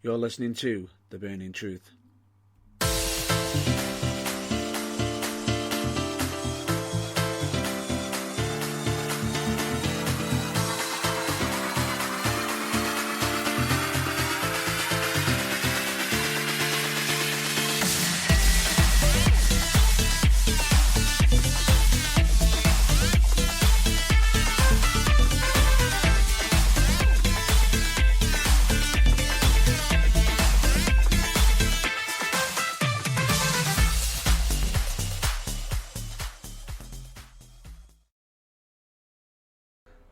You're listening to The Burning Truth.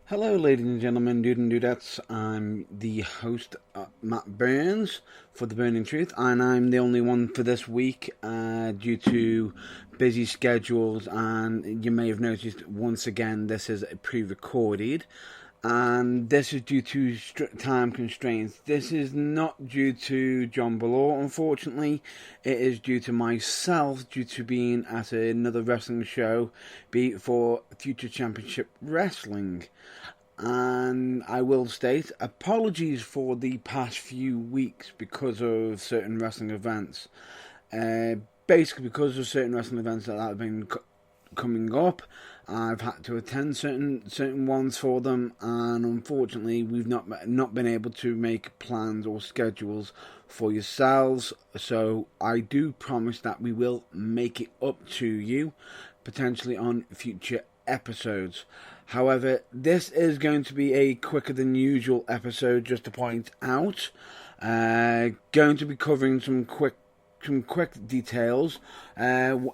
Hello, ladies and gentlemen, dude and dudettes. I'm the host, Matt Burns, for The Burning Truth, and I'm the only one for this week due to busy schedules. And you may have noticed, once again, this is pre-recorded, and this is due to time constraints. This is not due to John Ballor, unfortunately. It is due to myself, due to being at another wrestling show, be it for Future Championship Wrestling. And I will state, apologies for the past few weeks because of certain wrestling events. Basically, because of certain wrestling events that have been coming up, I've had to attend certain ones for them, and unfortunately, we've not been able to make plans or schedules for yourselves. So I do promise that we will make it up to you, potentially on future episodes. However, this is going to be a quicker than usual episode, just to point out. Going to be covering some quick details in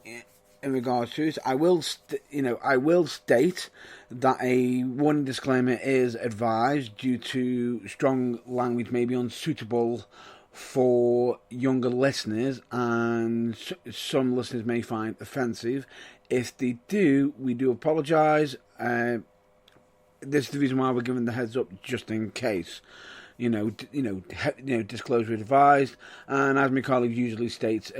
regards to it. I will state that a warning disclaimer is advised due to strong language may be unsuitable for younger listeners, and some listeners may find offensive. If they do, we do apologise. This is the reason why we're giving the heads up, just in case. Disclosure advised. And as my colleague usually states,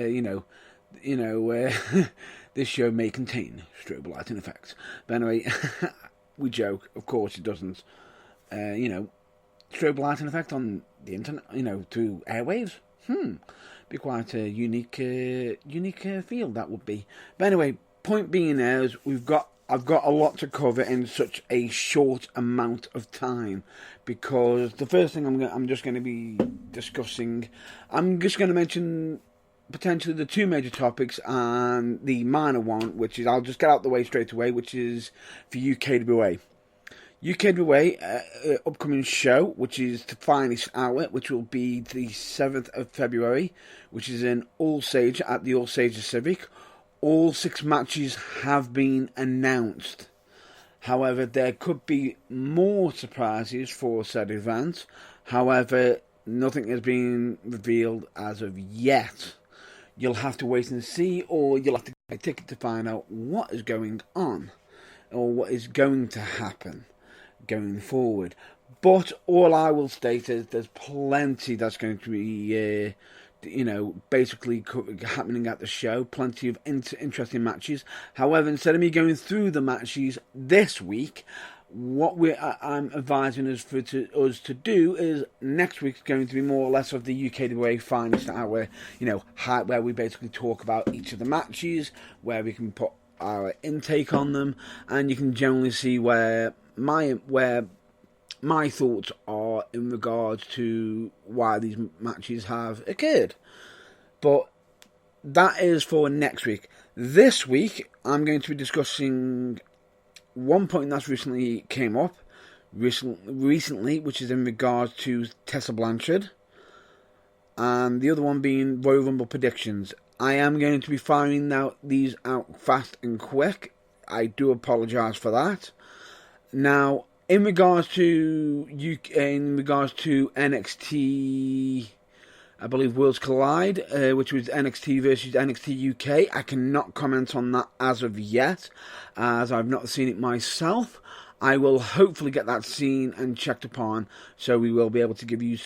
this show may contain strobe lighting effects. But anyway, we joke. Of course, it doesn't. Strobe lighting effect on the internet, through airwaves. Be quite a unique field that would be. But anyway, point being is I've got a lot to cover in such a short amount of time, because the first thing I'm just going to be discussing, I'm just going to mention potentially the two major topics and the minor one, which is, I'll just get out the way straight away, which is for UKWA. UKWA, upcoming show, which is the Finest Hour, which will be the 7th of February, which is in All Sage at the All Sage Civic. All 6 matches have been announced. However, there could be more surprises for said event. However, nothing has been revealed as of yet. You'll have to wait and see, or you'll have to get a ticket to find out what is going on, or what is going to happen going forward. But all I will state is there's plenty that's going to be basically happening at the show. Plenty of interesting matches. However, instead of me going through the matches this week, what I'm advising us to do is next week's going to be more or less of the UKWA Finest Hour, where we basically talk about each of the matches, where we can put our intake on them, and you can generally see where my thoughts are in regards to why these matches have occurred. But that is for next week. This week, I'm going to be discussing one point that's recently came up, recently, which is in regards to Tessa Blanchard, and the other one being Royal Rumble predictions. I am going to be firing these out fast and quick. I do apologise for that. Now, in regards to NXT, I believe Worlds Collide, which was NXT versus NXT UK, I cannot comment on that as of yet, as I've not seen it myself. I will hopefully get that seen and checked upon, so we will be able to give you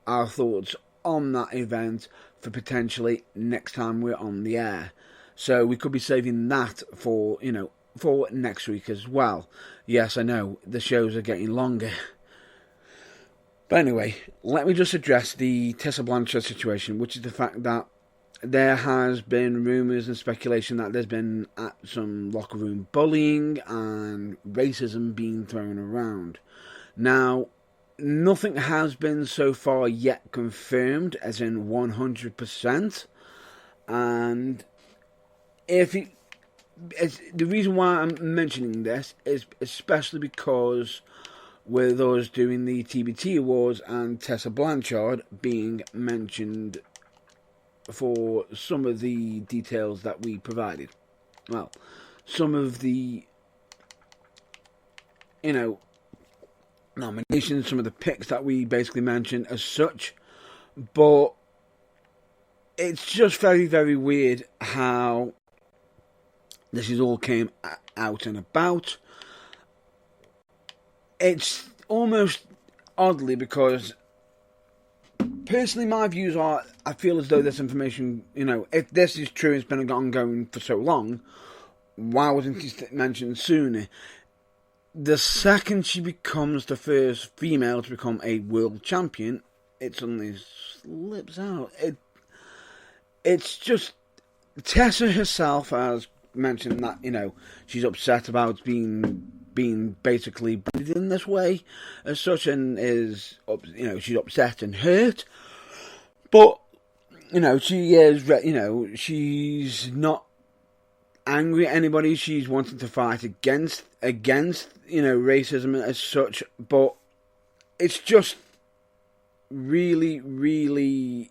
our thoughts on that event for potentially next time we're on the air. So we could be saving that for next week as well. Yes, I know, the shows are getting longer. But anyway, let me just address the Tessa Blanchard situation, which is the fact that there has been rumours and speculation that there's been some locker room bullying and racism being thrown around. Now, nothing has been so far yet confirmed, as in 100%. And the reason why I'm mentioning this is especially because with us doing the TBT Awards and Tessa Blanchard being mentioned for some of the details that we provided. Well, some of the, nominations, some of the picks that we basically mentioned as such. But it's just very, very weird how this is all came out and about. It's almost oddly because personally my views are, I feel as though this information, if this is true, it's been ongoing for so long, why wasn't it mentioned sooner? The second she becomes the first female to become a world champion, it suddenly slips out. It's just, Tessa herself has mentioned that, she's upset about being basically bullied in this way as such, and is, she's upset and hurt. But, she is, she's not angry at anybody. She's wanting to fight against racism as such. But it's just really, really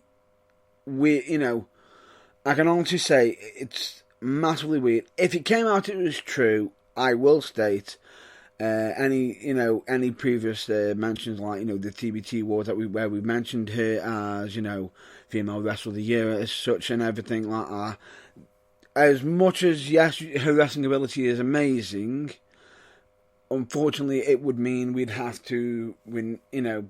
weird. I can honestly say it's massively weird. If it came out it was true, I will state any previous mentions, like the TBT Awards where we mentioned her as female wrestler of the year as such and everything like that. As much as yes, her wrestling ability is amazing, unfortunately it would mean we'd have to win. Her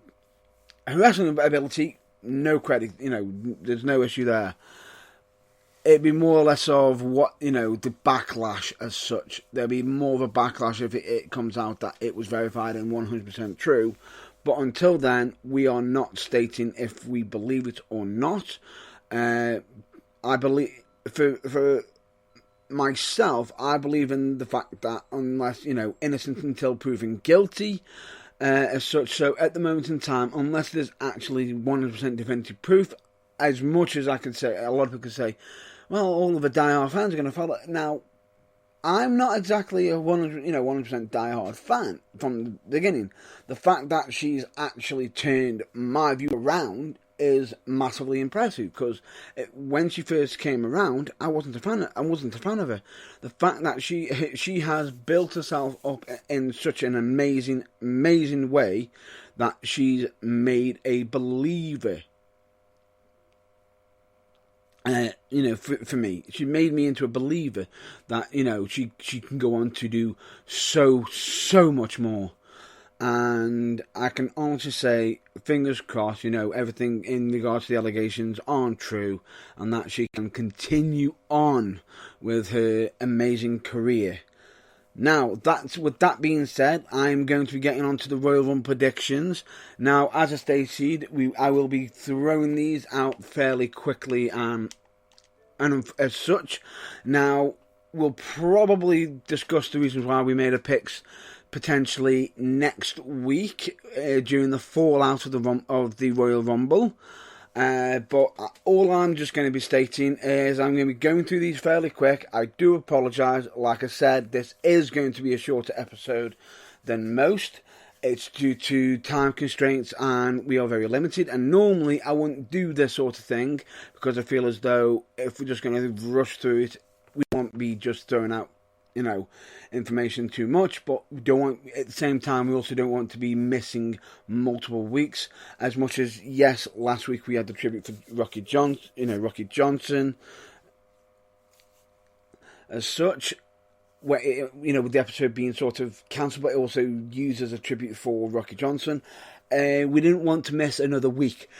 wrestling ability, no credit. There's no issue there. It'd be more or less of what, the backlash as such. There'd be more of a backlash if it comes out that it was verified and 100% true. But until then, we are not stating if we believe it or not. I believe, for myself, I believe in the fact that unless, innocent until proven guilty, as such. So at the moment in time, unless there's actually 100% definitive proof, as much as I could say, a lot of people could say, well, all of the die-hard fans are going to follow. Now, I'm not exactly a 100% die-hard fan from the beginning. The fact that she's actually turned my view around is massively impressive, because when she first came around, I wasn't a fan of her. The fact that she has built herself up in such an amazing way that she's made a believer. For me, she made me into a believer that, she can go on to do so much more. And I can honestly say, fingers crossed, everything in regards to the allegations aren't true, and that she can continue on with her amazing career. Now, with that being said, I'm going to be getting on to the Royal Rumble predictions. Now, as I stated, I will be throwing these out fairly quickly and as such. Now, we'll probably discuss the reasons why we made our picks potentially next week during the fallout of the Royal Rumble. But all I'm just going to be stating is I'm going to be going through these fairly quick. I do apologise. Like I said, this is going to be a shorter episode than most. It's due to time constraints and we are very limited. And normally I wouldn't do this sort of thing because I feel as though if we're just going to rush through it, we won't be just throwing out information too much, but we don't want, at the same time, we also don't want to be missing multiple weeks. As much as, yes, last week we had the tribute for Rocky Johnson, as such, where with the episode being sort of cancelled, but also used as a tribute for Rocky Johnson, we didn't want to miss another week.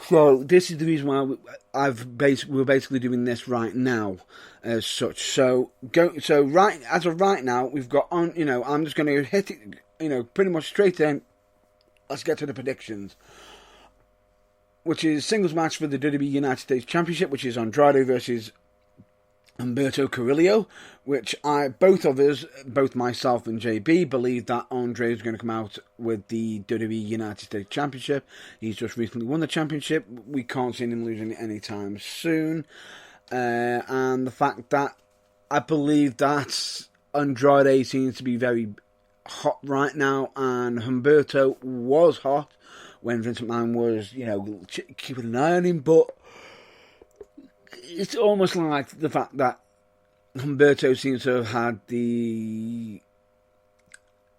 So this is the reason why we're basically doing this right now, as such. So right as of right now, we've got on. I'm just going to hit it pretty much straight in. Let's get to the predictions, which is singles match for the WWE United States Championship, which is Andrade versus Humberto Carrillo, which both myself and JB, believe that Andre is going to come out with the WWE United States Championship. He's just recently won the championship. We can't see him losing it anytime soon. And the fact that I believe that Andrade seems to be very hot right now, and Humberto was hot when Vince McMahon was, keeping an eye on him, but it's almost like the fact that Humberto seems to have had the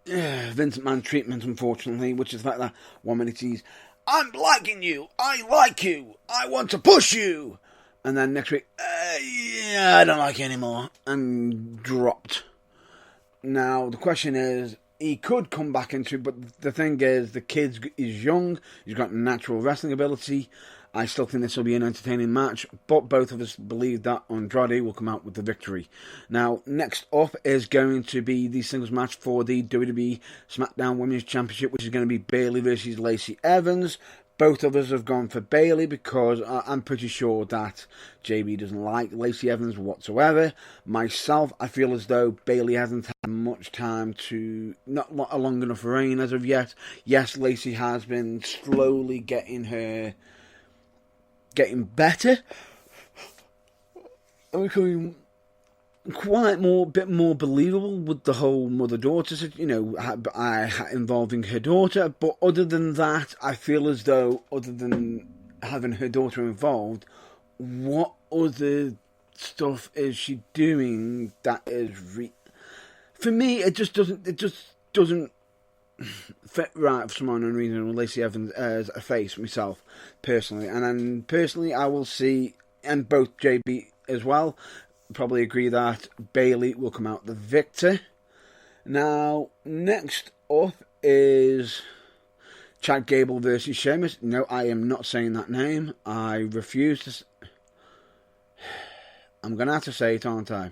Vince McMahon treatment, unfortunately, which is the fact that 1 minute he's, I'm liking you, I like you, I want to push you, and then next week, yeah, I don't like you anymore, and dropped. Now, the question is, he could come back into it, but the thing is, the kid is young, he's got natural wrestling ability. I still think this will be an entertaining match, but both of us believe that Andrade will come out with the victory. Now, next up is going to be the singles match for the WWE SmackDown Women's Championship, which is going to be Bayley versus Lacey Evans. Both of us have gone for Bayley because I'm pretty sure that JB doesn't like Lacey Evans whatsoever. Myself, I feel as though Bayley hasn't had much time to, not a long enough reign as of yet. Yes, Lacey has been slowly getting better and becoming bit more believable with the whole mother-daughter, involving her daughter. But other than that, I feel as though, other than having her daughter involved, what other stuff is she doing that is for me? It just doesn't fit right for some unknown reason with Lacey Evans as a face myself, personally. And then personally, I will see, and both JB as well, probably agree that Bayley will come out the victor. Now, next up is Chad Gable versus Sheamus. No, I am not saying that name. I refuse to. I'm going to have to say it, aren't I?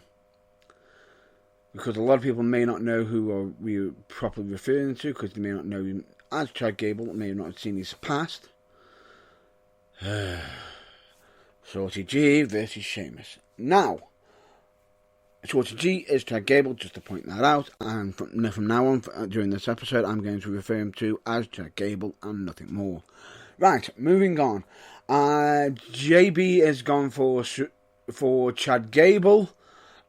Because a lot of people may not know who we're properly referring to, because they may not know him as Chad Gable, may have not seen his past. Shorty G versus Sheamus. Now, Shorty G is Chad Gable, just to point that out, and from now on, during this episode, I'm going to refer him to as Chad Gable and nothing more. Right, moving on. JB has gone for Chad Gable,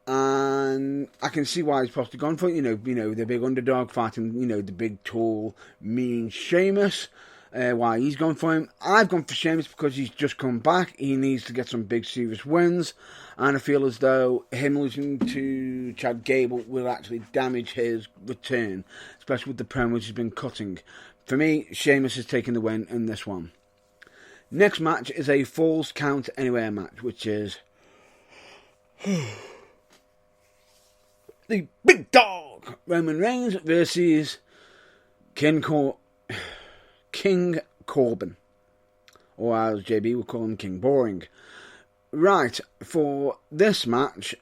and I can see why he's possibly gone for it. The big underdog fighting, the big, tall, mean Sheamus. Why he's gone for him. I've gone for Sheamus because he's just come back. He needs to get some big, serious wins. And I feel as though him losing to Chad Gable will actually damage his return, especially with the promos he's been cutting. For me, Sheamus is taking the win in this one. Next match is a Falls Count Anywhere match, which is the big dog Roman Reigns versus King Corbin, or as JB would call him, King Boring. Right, for this match,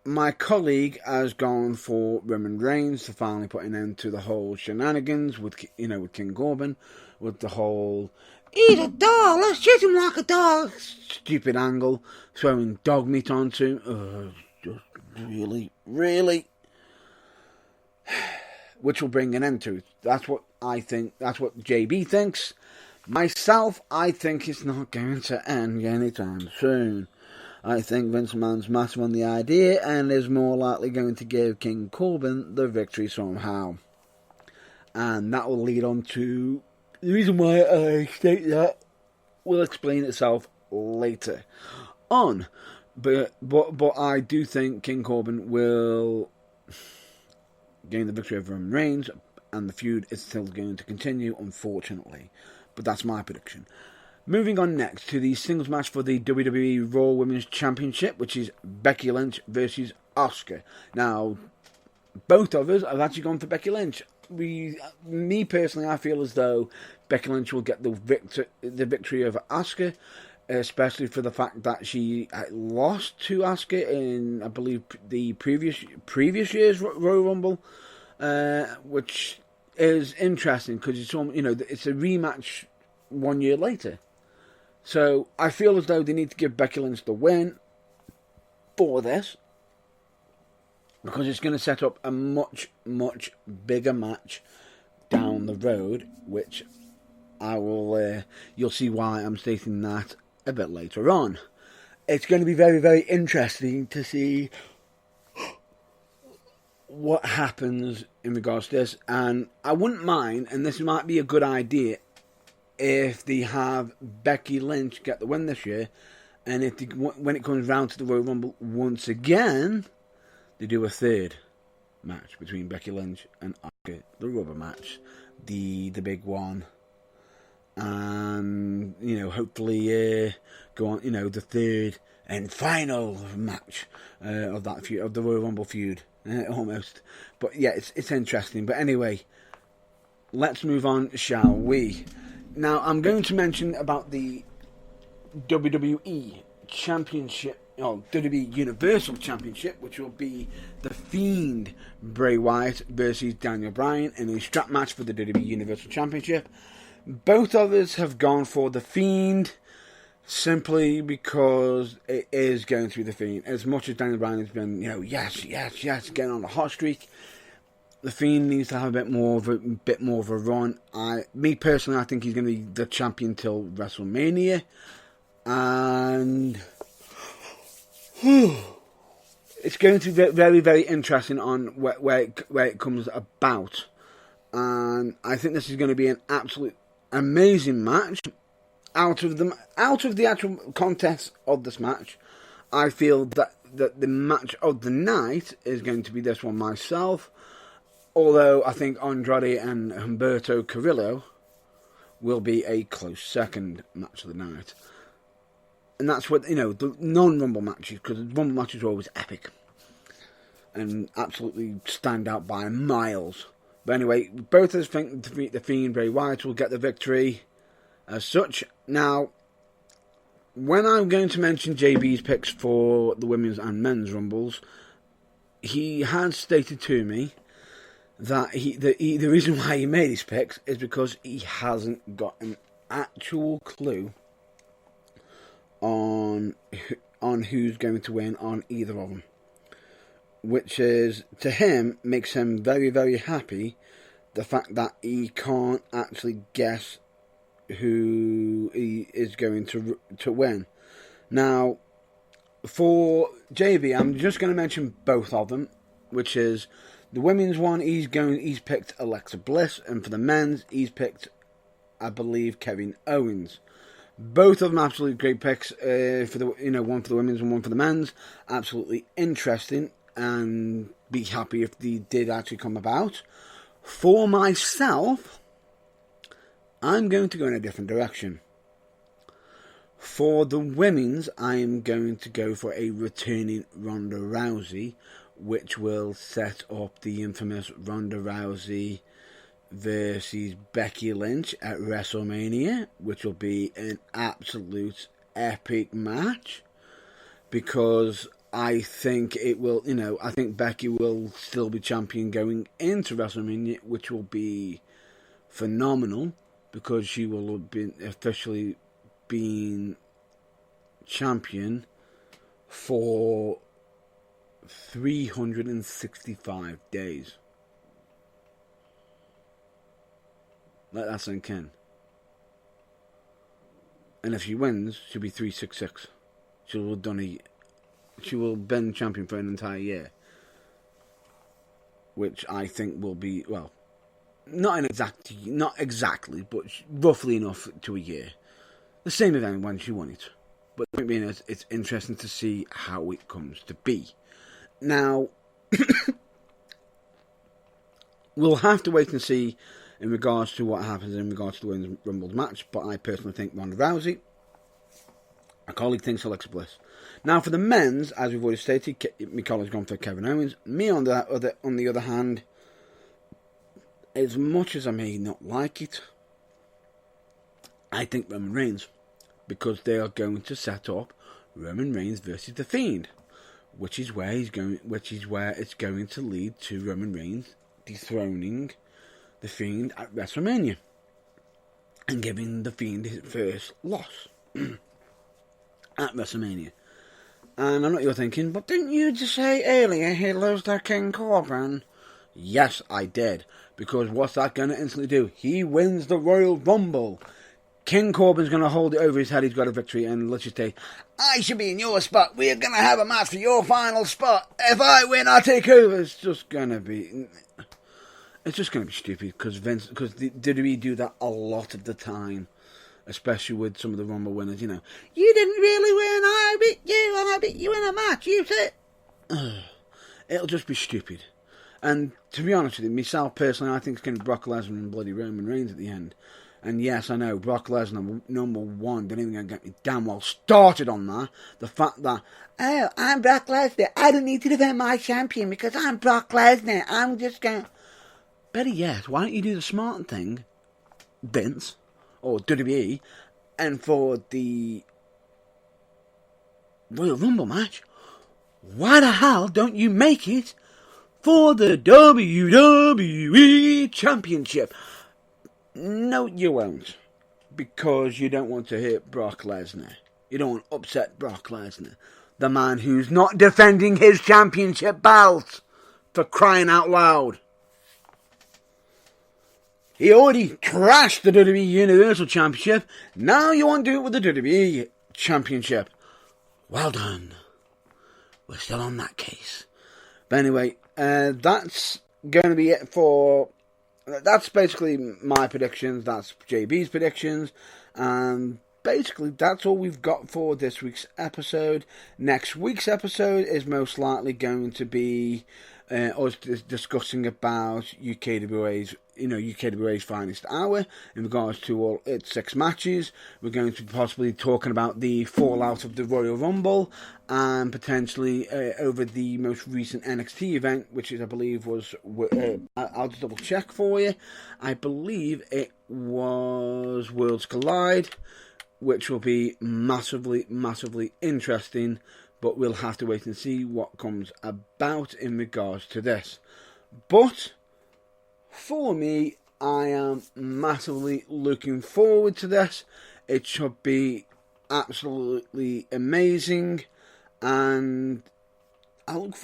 my colleague has gone for Roman Reigns to finally put an end to the whole shenanigans with King Corbin, with the whole "he's a dog, let's treat him like a dog" stupid angle, throwing dog meat onto him. Just really, which will bring an end to it. That's what I think. That's what JB thinks. Myself, I think it's not going to end anytime soon. I think Vince McMahon's massive on the idea and is more likely going to give King Corbin the victory somehow. And that will lead on to the reason why I state that will explain itself later on. But I do think King Corbin will gain the victory over Roman Reigns, and the feud is still going to continue, unfortunately. But that's my prediction. Moving on next to the singles match for the WWE Raw Women's Championship, which is Becky Lynch versus Asuka. Now, both of us have actually gone for Becky Lynch. Me personally, I feel as though Becky Lynch will get the victory over Asuka, especially for the fact that she lost to Asuka in, I believe, the previous year's Royal Rumble. which is interesting because it's it's a rematch 1 year later. So I feel as though they need to give Becky Lynch the win for this, because it's going to set up a much, much bigger match down the road, which I will. You'll see why I'm stating that a bit later on. It's going to be very, very interesting to see what happens in regards to this, and I wouldn't mind, and this might be a good idea, if they have Becky Lynch get the win this year, and if when it comes round to the Royal Rumble once again, they do a third match between Becky Lynch and Asuka, the rubber match, the big one, and hopefully go on the third and final match of that feud, of the Royal Rumble feud, almost. But yeah, it's interesting. But anyway, let's move on, shall we? Now, I'm going to mention about the WWE Championship, WWE Universal Championship, which will be The Fiend Bray Wyatt versus Daniel Bryan in a strap match for the WWE Universal Championship. Both of us have gone for The Fiend simply because it is going to be The Fiend. As much as Daniel Bryan has been, yes, getting on a hot streak, The Fiend needs to have a bit more of a run. Me personally, I think he's going to be the champion till WrestleMania, and it's going to be very, very interesting on where it comes about. And I think this is going to be an absolute amazing match. Out of the actual contest of this match, I feel that the match of the night is going to be this one myself. Although I think Andrade and Humberto Carrillo will be a close second match of the night. And that's what, the non-Rumble matches, because the Rumble matches are always epic and absolutely stand out by miles. But anyway, both of us think The Fiend Bray Wyatt will get the victory as such. Now, when I'm going to mention JB's picks for the women's and men's Rumbles, he has stated to me that the reason why he made his picks is because he hasn't got an actual clue on who's going to win on either of them, which is, to him, makes him very, very happy, the fact that he can't actually guess who he is going to win. Now, for JB, I'm just going to mention both of them, which is the women's one. He's picked Alexa Bliss, and for the men's, he's picked, I believe, Kevin Owens. Both of them absolutely great picks. For the one for the women's and one for the men's. Absolutely interesting, and be happy if they did actually come about. For myself, I'm going to go in a different direction. For the women's, I am going to go for a returning Ronda Rousey, which will set up the infamous Ronda Rousey versus Becky Lynch at WrestleMania, which will be an absolute epic match, because I think it will, I think Becky will still be champion going into WrestleMania, which will be phenomenal, because she will have been officially been champion for 365 days. Let that sink in. And if she wins, she'll be 366. She will have been champion for an entire year, which I think will be, well, not exactly, but roughly enough to a year. The same event when she won it. But the point being is, it's interesting to see how it comes to be. Now, we'll have to wait and see in regards to what happens in regards to the Women's Rumble match, but I personally think Ronda Rousey. A colleague thinks Alexa Bliss. Now, for the men's, as we've already stated, my colleague's gone for Kevin Owens. Me, on the other hand, as much as I may not like it, I think Roman Reigns, because they are going to set up Roman Reigns versus The Fiend, which is where it's going to lead to Roman Reigns dethroning The Fiend at WrestleMania and giving The Fiend his first loss at WrestleMania. And I know what you're thinking, but didn't you just say earlier he lost to King Corbin? Yes, I did. Because what's that going to instantly do? He wins the Royal Rumble. King Corbin's going to hold it over his head. He's got a victory. And let's just say, I should be in your spot. We're going to have a match for your final spot. If I win, I'll take over. It's just going to be stupid. Because WWE do that a lot of the time. Especially with some of the Rumble winners, you didn't really win, I beat you in a match, you said. It'll just be stupid. And to be honest with you, myself personally, I think it's going to be Brock Lesnar and bloody Roman Reigns at the end. And yes, I know, Brock Lesnar, number one, don't even get me damn well started on that. The fact that, oh, I'm Brock Lesnar, I don't need to defend my champion because I'm Brock Lesnar, I'm just going... Better yet, why don't you do the smart thing, Vince, or WWE, and for the Royal Rumble match, why the hell don't you make it for the WWE Championship? No, you won't. Because you don't want to hurt Brock Lesnar. You don't want to upset Brock Lesnar. The man who's not defending his championship belt. For crying out loud. He already crashed the WWE Universal Championship. Now you want to do it with the WWE Championship. Well done. We're still on that case. But anyway, that's going to be it for... That's basically my predictions. That's JB's predictions. And basically, that's all we've got for this week's episode. Next week's episode is most likely going to be us discussing about UKWA's finest hour in regards to all its 6 matches. We're going to be possibly talking about the fallout of the Royal Rumble and potentially over the most recent NXT event, which is, I believe, was I'll just double check for you. I believe it was Worlds Collide, which will be massively, massively interesting. But we'll have to wait and see what comes about in regards to this. But for me, I am massively looking forward to this. It should be absolutely amazing, and I look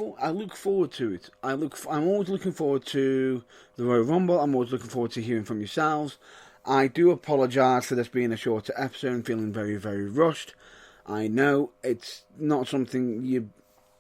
forward to it. I'm always looking forward to the Royal Rumble. I'm always looking forward to hearing from yourselves. I do apologise for this being a shorter episode and feeling very, very rushed. I know it's not something you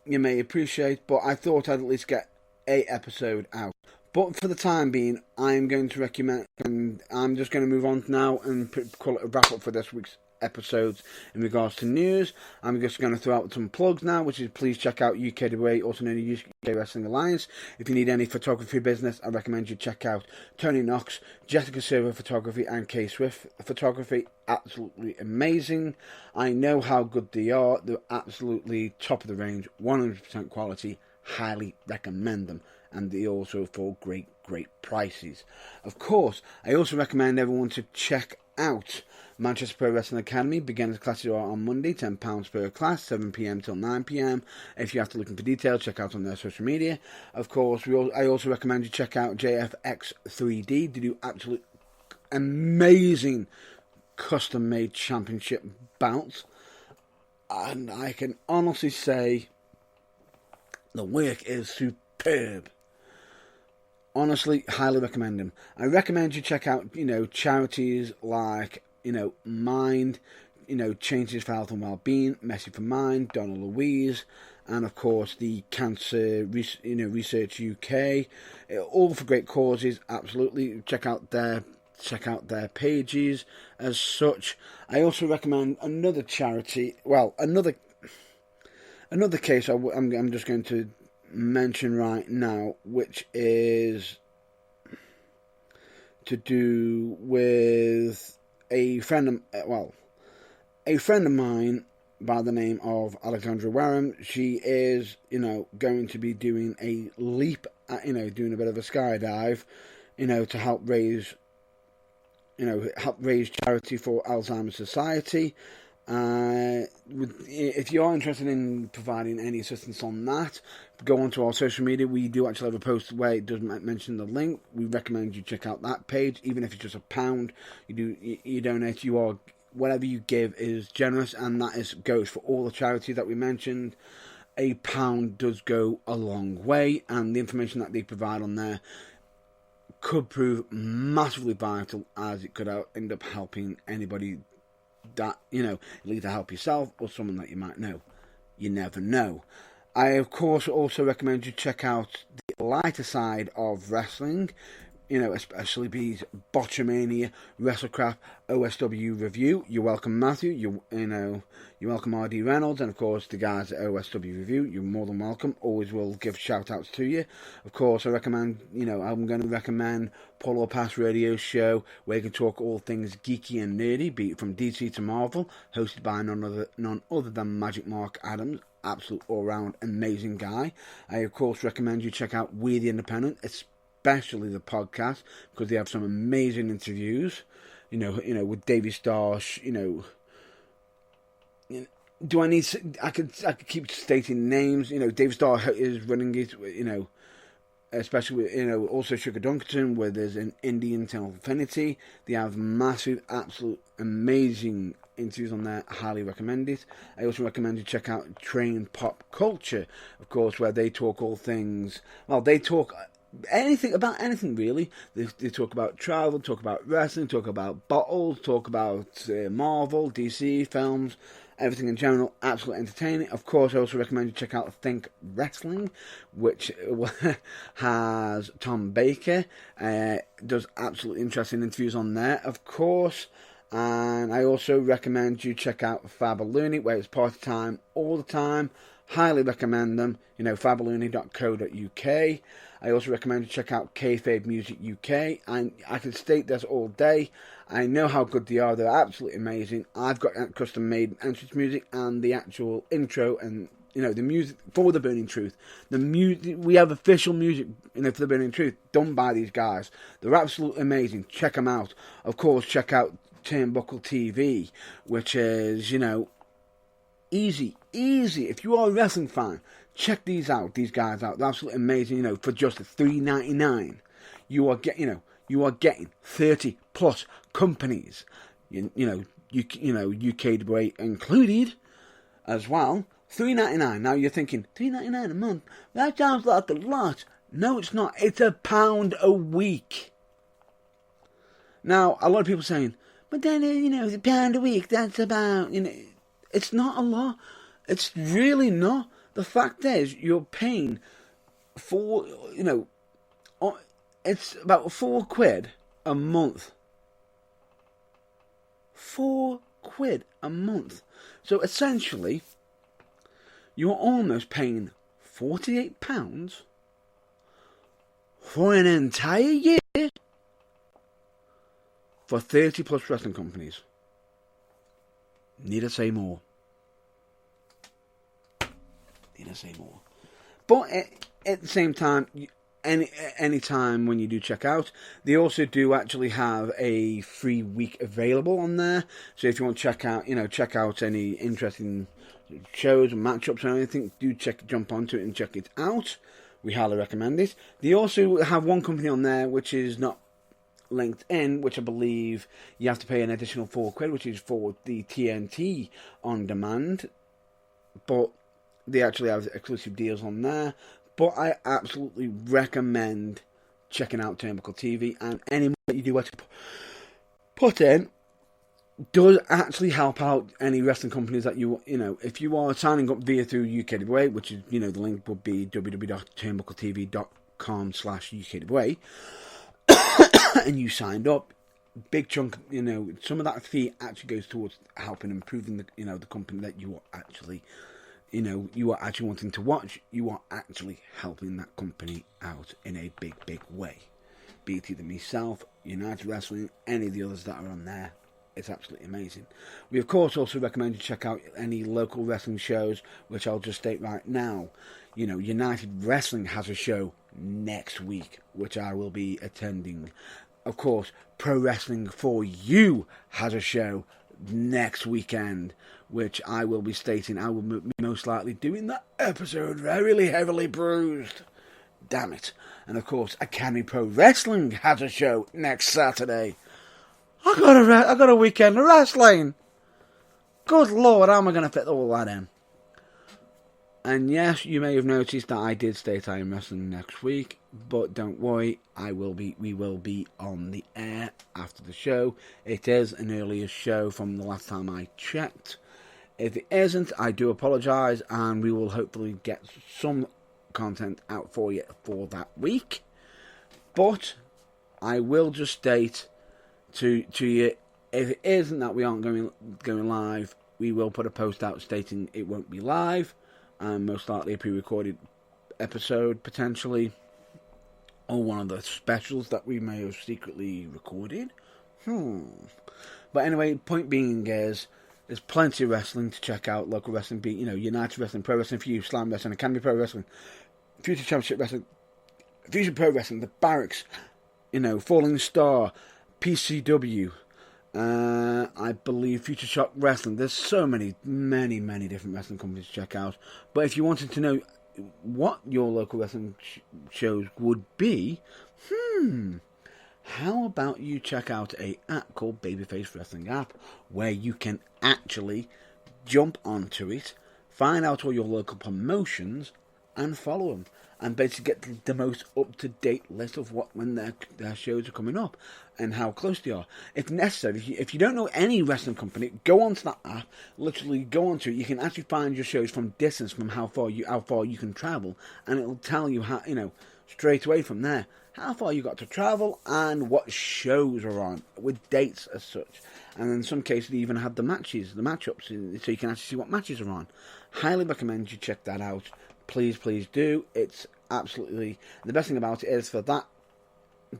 may appreciate, but I thought I'd at least get a episode out. But for the time being, I'm going to recommend, and I'm just going to move on now and call it a wrap up for this week's episodes in regards to news. I'm just going to throw out some plugs now, which is please check out UKWA, also known as UK Wrestling Alliance. If you need any photography business, I recommend you check out Tony Knox, Jessica Silva Photography, and K Swift Photography. Absolutely amazing. I know how good they are. They're absolutely top of the range, 100% quality. Highly recommend them. And they also for great prices. Of course, I also recommend everyone to check out Manchester Pro Wrestling Academy. Beginners classes are on Monday, £10 per class, 7 p.m. till 9 p.m. If you're after looking for details, check out on their social media. Of course, I also recommend you check out JFX 3D. They do absolute amazing custom-made championship belts. And I can honestly say the work is superb. Honestly, highly recommend them. I recommend you check out, charities like, Mind, Changes for Health and Wellbeing, Messy for Mind, Donna Louise, and of course the Cancer Research UK. All for great causes. Absolutely, check out their pages as such. I also recommend another charity. Well, another case. I'm just going to mention right now, which is to do with a friend of mine by the name of Alexandra Wareham. She is, going to be doing a leap, doing a bit of a skydive, to help raise charity for Alzheimer's Society. If you are interested in providing any assistance on that, go onto our social media. We do actually have a post where it does mention the link. We recommend you check out that page, even if it's just £1. You donate. Whatever you give is generous, and that goes for all the charities that we mentioned. £1 does go a long way, and the information that they provide on there could prove massively vital, as it could end up helping anybody that, you'll either help yourself or someone that you might know. You never know. I, of course, also recommend you check out the lighter side of wrestling, especially be Botchamania, WrestleCraft, OSW Review. You're welcome, Matthew. You're welcome, RD Reynolds, and of course the guys at OSW Review. You're more than welcome. Always will give shout outs to you. Of course, I'm going to recommend Polo Pass Radio Show, where you can talk all things geeky and nerdy, be it from DC to Marvel, hosted by none other than Magic Mark Adams. Absolute all-round amazing guy. I, of course, recommend you check out We the Independent, especially the podcast, because they have some amazing interviews, with Davey Starr. Do I need? I could keep stating names. Davey Starr is running it. Especially with, also Sugar Dunkerton, where there's an indie Internal Affinity. They have massive, absolute, amazing interviews on there. Highly recommend it. I also recommend you check out Train Pop Culture, of course, where they talk all things. Well, they talk anything about anything really. They talk about travel, talk about wrestling, talk about bottles, talk about Marvel, DC films, everything in general. Absolutely entertaining. Of course, I also recommend you check out Think Wrestling, which has Tom Baker. Does absolutely interesting interviews on there, of course. And I also recommend you check out Fabaloonie, where it's party time all the time. Highly recommend them. Fabaloonie.co.uk. I also recommend you check out Kayfabe Music UK. And I can state this all day. I know how good they are. They're absolutely amazing. I've got custom-made entrance music and the actual intro and, the music for The Burning Truth. We have official music, for The Burning Truth done by these guys. They're absolutely amazing. Check them out. Of course, check out Turnbuckle TV, which is, easy. If you are a wrestling fan, check these guys out. They're absolutely amazing. For just $3.99, you are getting 30 plus companies. UKWA included as well. $3.99. Now you're thinking $3.99 a month. That sounds like a lot. No, it's not. It's £1 a week. Now a lot of people saying, but then it's £1 a week. That's about It's not a lot. It's really not. The fact is, you're paying for, it's about £4 a month. £4 a month. So essentially, you're almost paying £48 for an entire year for 30 plus wrestling companies. Need to say more. But at the same time, any time when you do check out, they also do actually have a free week available on there. So if you want to check out any interesting shows and matchups or anything, jump onto it and check it out. We highly recommend it. They also have one company on there which is not linked in, which I believe you have to pay an additional £4, which is for the TNT on demand. But they actually have exclusive deals on there. But I absolutely recommend checking out Turnbuckle TV, and any money that you do actually put in does actually help out any wrestling companies that if you are signing up through UKWA, which is, the link would be www.turnbuckletv.com/UKWA, and you signed up, big chunk, some of that fee actually goes towards helping improving the company that you are actually, you are actually wanting to watch. You are actually helping that company out in a big, big way. Be it either myself, United Wrestling, any of the others that are on there. It's absolutely amazing. We, of course, also recommend you check out any local wrestling shows, which I'll just state right now. United Wrestling has a show next week, which I will be attending. Of course, Pro Wrestling For You has a show next weekend, which I will be stating I will be most likely doing that episode very heavily bruised. Damn it. And of course, Academy Pro Wrestling has a show next Saturday. I got a weekend of wrestling. Good Lord, how am I going to fit all that in? And yes, you may have noticed that I did state I am wrestling next week, but don't worry, we will be on the air after the show. It is an earlier show from the last time I checked. If it isn't, I do apologise, and we will hopefully get some content out for you for that week. But I will just state to you, if it isn't that we aren't going live, we will put a post out stating it won't be live, and most likely a pre-recorded episode potentially, or one of the specials that we may have secretly recorded. But anyway, point being is, there's plenty of wrestling to check out. Local wrestling, United Wrestling, Pro Wrestling for You, Slam Wrestling, Academy Pro Wrestling, Future Championship Wrestling, Fusion Pro Wrestling, The Barracks, Falling Star, PCW, I believe Future Shock Wrestling. There's so many different wrestling companies to check out. But if you wanted to know what your local wrestling shows would be, how about you check out an app called Babyface Wrestling App, where you can actually jump onto it, find out all your local promotions, and follow them, and basically get the most up-to-date list of when their shows are coming up and how close they are. If necessary, if you don't know any wrestling company, go onto that app. Literally go onto it. You can actually find your shows from distance, from how far you can travel, and it'll tell you how straight away from there how far you got to travel and what shows are on with dates as such. And in some cases, they even have the matchups, so you can actually see what matches are on. Highly recommend you check that out. Please do. It's absolutely the best thing about it is for that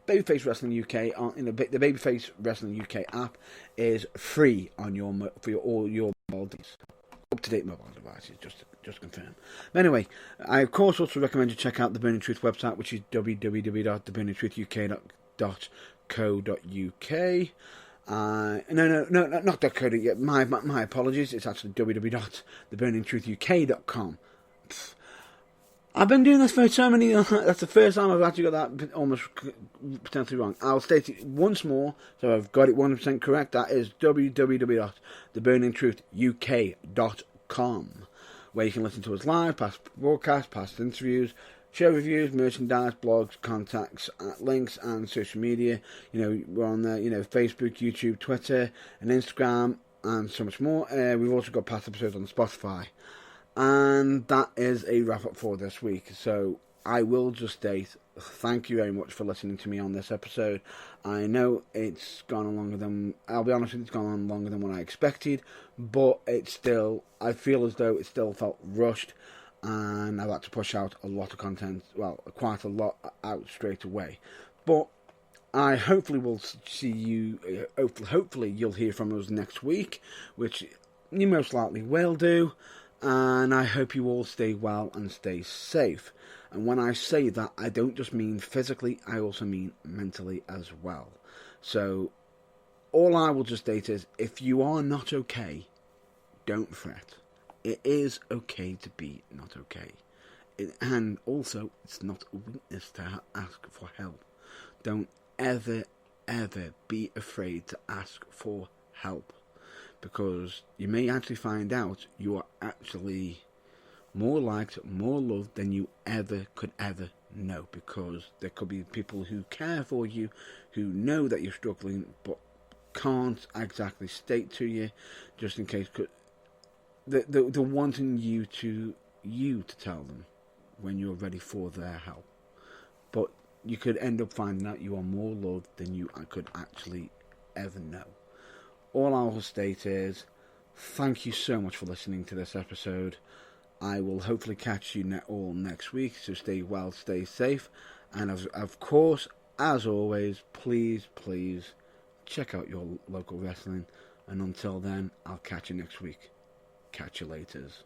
Babyface Wrestling UK the Babyface Wrestling UK app is free on all your mobile devices, up-to-date mobile devices. Just to confirm. But anyway, I of course also recommend you check out the Burning Truth website, which is www.theburningtruthuk.co.uk. No, not .co.uk. My apologies. It's actually www.theburningtruthuk.com. I've been doing this for so many. That's the first time I've actually got that almost potentially wrong. I'll state it once more, so I've got it 100% correct. That is www.theburningtruthuk.com, where you can listen to us live, past broadcasts, past interviews, show reviews, merchandise, blogs, contacts, links, and social media. We're on there. Facebook, YouTube, Twitter, and Instagram, and so much more. We've also got past episodes on Spotify. And that is a wrap-up for this week. So I will just state thank you very much for listening to me on this episode. I know it's gone on longer than... I'll be honest with you, it's gone on longer than what I expected. But I feel as though it still felt rushed. And I've had to push out a lot of content. Well, quite a lot out straight away. But I hopefully will see you... Hopefully you'll hear from us next week, which you most likely will do. And I hope you all stay well and stay safe. And when I say that, I don't just mean physically, I also mean mentally as well. So, all I will just state is, if you are not okay, don't fret. It is okay to be not okay. And also, it's not a weakness to ask for help. Don't ever be afraid to ask for help. Because you may actually find out you are actually more liked, more loved than you could ever know. Because there could be people who care for you, who know that you're struggling, but can't exactly state to you, just in case. They're wanting you to tell them when you're ready for their help. But you could end up finding out you are more loved than you could actually ever know. All I will state is, thank you so much for listening to this episode. I will hopefully catch you all next week, so stay well, stay safe. And of course, as always, please check out your local wrestling. And until then, I'll catch you next week. Catch you laters.